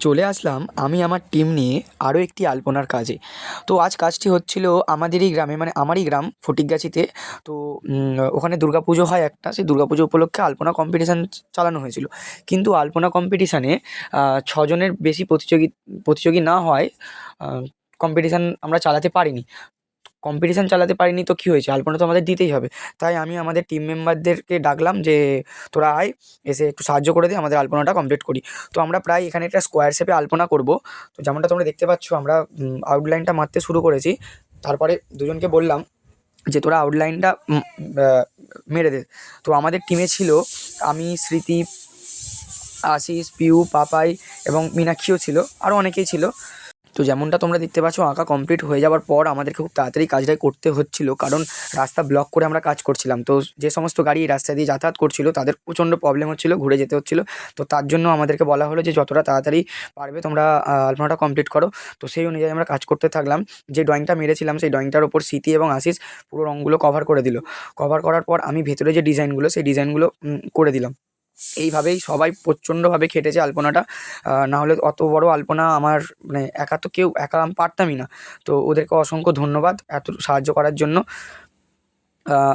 চলে আসলাম আমি আমার টিম নিয়ে আরও একটি আলপনার কাজে। তো আজ কাজটি হচ্ছিল আমাদেরই গ্রামে, মানে আমারই গ্রাম ফটিকগাছিতে। তো ওখানে দুর্গাপুজো হয় একটা, সেই দুর্গাপুজো উপলক্ষে আলপনা কম্পিটিশান চালানো হয়েছিল। কিন্তু আলপনা কম্পিটিশানে ছজনের বেশি প্রতিযোগী না হওয়ায় কম্পিটিশান আমরা চালাতে পারিনি। কম্পিটিশান চালাতে পারিনি তো কী হয়েছে, আলপনা তো আমাদের দিতেই হবে। তাই আমি আমাদের টিম মেম্বারদেরকে ডাকলাম যে তোরা আয়, এসে একটু সাহায্য করে দে, আমাদের আলপনাটা কমপ্লিট করি। তো আমরা প্রায় এখানে একটা স্কোয়ার শেপে আলপনা করব। তো যেমনটা তোমরা দেখতে পাচ্ছ, আমরা আউটলাইনটা মারতে শুরু করেছি। তারপরে দুজনকে বললাম যে তোরা আউটলাইনটা মেরে দে। তো আমাদের টিমে ছিল আমি, স্মৃতি, আশিস, পিউ, পাপাই এবং মীনাক্ষীও ছিল, আরও অনেকেই ছিল। তো যেমনটা তোমরা দেখতে পাচ্ছ, আঁকা কমপ্লিট হয়ে যাওয়ার পর আমাদেরকে খুব তাড়াতাড়ি কাজটাই করতে হচ্ছিল, কারণ রাস্তা ব্লক করে আমরা কাজ করছিলাম। তো যে সমস্ত গাড়ি এই রাস্তা দিয়ে যাতায়াত করছিল তাদের প্রচণ্ড প্রবলেম হচ্ছিল, ঘুরে যেতে হচ্ছিলো। তো তার জন্য আমাদেরকে বলা হলো যে যতটা তাড়াতাড়ি পারবে তোমরা আলপনাটা কমপ্লিট করো। তো সেই অনুযায়ী আমরা কাজ করতে থাকলাম। যে ড্রয়িংটা মেরেছিলাম সেই ড্রয়িংটার ওপর স্মৃতি এবং আশিস পুরো রঙগুলো কভার করে দিল। কভার করার পর আমি ভেতরে যে ডিজাইনগুলো, সেই ডিজাইনগুলো করে দিলাম। এইভাবেই সবাই প্রচণ্ডভাবে খেটেছে আলপনাটা। নাহলে অত বড় আলপনা আমার, মানে একা আমি পারতামই না। তো ওদেরকে অসংখ্য ধন্যবাদ এত সাহায্য করার জন্য।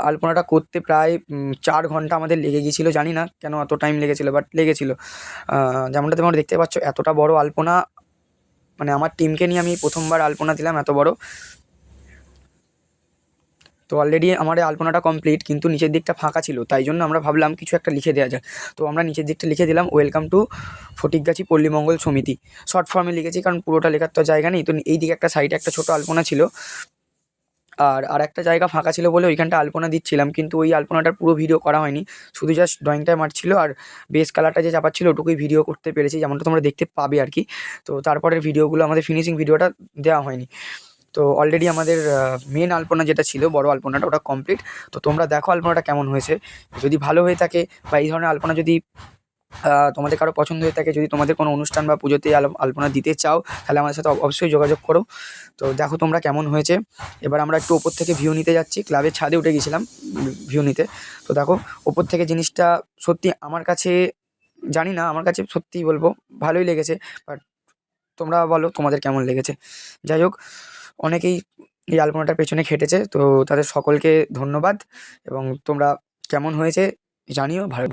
আলপনাটা করতে প্রায় 4 ঘন্টা আমাদের লেগে গিয়েছিলো। জানি না কেন এত টাইম লেগেছিলো, বাট লেগেছিলো। যেমনটা তোমরা দেখতে পাচ্ছ, এতটা বড় আলপনা, মানে আমার টিমকে নিয়ে আমি প্রথমবার আলপনা দিলাম এত বড়। তো অলরেডি আমার এই আলপনাটা কমপ্লিট, কিন্তু নিচের দিকটা ফাঁকা ছিল, তাই জন্য আমরা ভাবলাম কিছু একটা লিখে দেওয়া যাক। তো আমরা নিচের দিকটা লিখে দিলাম ওয়েলকাম টু ফটিকগাছি পল্লী মঙ্গল সমিতি। শর্ট ফর্মে লিখেছি, কারণ পুরোটা লেখার তো জায়গা নেই। তো এই দিকে একটা সাইডে একটা ছোটো আলপনা ছিল, আর একটা জায়গা ফাঁকা ছিল বলে ওইখানটা আলপনা দিচ্ছিলাম, কিন্তু ওই আলপনাটার পুরো ভিডিও করা হয়নি, শুধু জাস্ট ড্রয়িংটাই মারছিল আর বেস কালারটা যে চাপাচ্ছিল ওটুকুই ভিডিও করতে পেরেছি, যেমনটা তোমরা দেখতে পাবে আর কি। তো তারপরের ভিডিওগুলো, আমাদের ফিনিশিং ভিডিওটা দেওয়া হয়নি। তো অলরেডি আমাদের মেন আলপনা যেটা ছিল, বড় আলপনাটা, ওটা কমপ্লিট। তো তোমরা দেখো আলপনাটা কেমন হয়েছে। যদি ভালো হয়ে থাকে বা এই ধরনের আলপনা যদি তোমাদের কারো পছন্দ হয়ে থাকে, যদি তোমাদের কোনো অনুষ্ঠান বা পুজোতে আলপনা দিতে চাও, তাহলে আমাদের সাথে অবশ্যই যোগাযোগ করো। তো দেখো তোমরা কেমন হয়েছে। এবার আমরা একটু ওপর থেকে ভিউ নিতে যাচ্ছি, ক্লাবের ছাদে উঠে গেছিলাম ভিউ নিতে। তো দেখো ওপর থেকে জিনিসটা সত্যি আমার কাছে, জানি না, আমার কাছে সত্যিই বলবো ভালোই লেগেছে। বাট তোমরা বলো তোমাদের কেমন লেগেছে। যাই হোক, অনেকেই এই আলপনাটার পেছনে খেটেছে, তো তাদের সকলকে ধন্যবাদ। এবং তোমরা কেমন হয়েছে জানিও। ভালো।